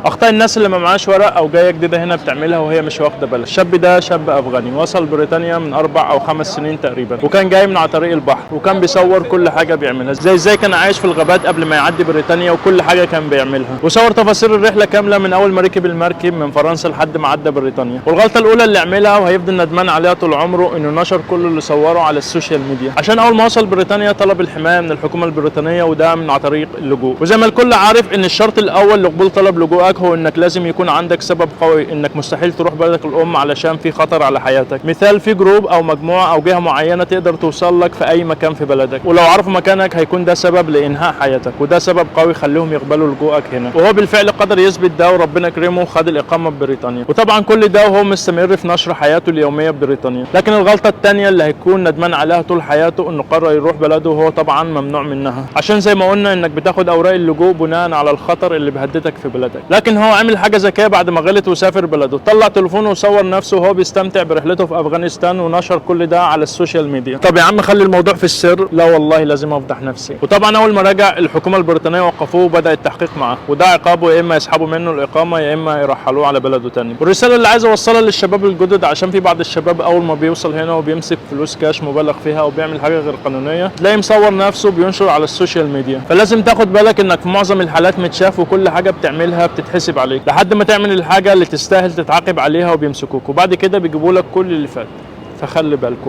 اخطاء الناس اللي ما معاش ورق او جايه جديده هنا بتعملها وهي مش واخده بالها. الشاب ده شاب افغاني وصل بريطانيا من 4 أو 5 سنين تقريبا، وكان جاي من على طريق البحر، وكان بيصور كل حاجه بيعملها، ازاي كان عايش في الغابات قبل ما يعدي بريطانيا، وكل حاجه كان بيعملها، وصور تفاصيل الرحله كامله من اول ما ركب المركب من فرنسا لحد ما عدى بريطانيا. والغلطه الاولى اللي عملها وهيفضل ندمان عليها طول عمره انه نشر كل اللي صوره على السوشيال ميديا، عشان اول ما وصل بريطانيا طلب الحمايه من الحكومه البريطانيه، وده من على طريق اللجوء. وزي ما الكل عارف ان الشرط الاول لقبول طلب لجوءك هو انك لازم يكون عندك سبب قوي انك مستحيل تروح بلدك الام علشان في خطر على حياتك، مثال في جروب او مجموعه او جهه معينه تقدر توصل لك في اي مكان في بلدك، ولو عرفوا مكانك هيكون ده سبب لانهاء حياتك، وده سبب قوي يخليهم يقبلوا لجوءك هنا. وهو بالفعل قدر يثبت ده، وربنا كرمه وخد الاقامه ببريطانيا، وطبعا كل ده وهو مستمر في نشر حياته اليوميه ببريطانيا. لكن الغلطه الثانيه اللي هيكون ندمان عليها طول حياته انه قرر يروح بلده، وهو طبعا ممنوع منها، عشان زي ما قلنا انك بتاخد اوراق اللجوء بناء على الخطر اللي بيهددك في بلدك. لكن هو عمل حاجه ذكيه بعد ما غلط وسافر بلده، طلع تليفونه وصور نفسه وهو بيستمتع برحلته في افغانستان، ونشر كل ده على السوشيال ميديا. طب يا عم خلي الموضوع في السر. لا والله لازم افضح نفسي. وطبعا اول ما رجع الحكومه البريطانيه وقفوه وبدا التحقيق معاه، وده عقابه يا اما يسحبوا منه الاقامه يا اما يرحلوه على بلده تاني. والرساله اللي عايز اوصلها للشباب الجدد، عشان في بعض الشباب اول ما بيوصل هنا وبيمسك فلوس كاش مبالغ فيها او بيعمل حاجه غير قانونيه تلاقيه مصور نفسه بينشر على السوشيال ميديا، فلازم تاخد بالك انك في معظم الحالات متشاف، وكل حاجه بتعملها بتتحسب عليك لحد ما تعمل الحاجه اللي تستاهل تتعاقب عليها وبيمسكوك، وبعد كده بيجيبوا لك كل اللي فات. فخلي بالكم.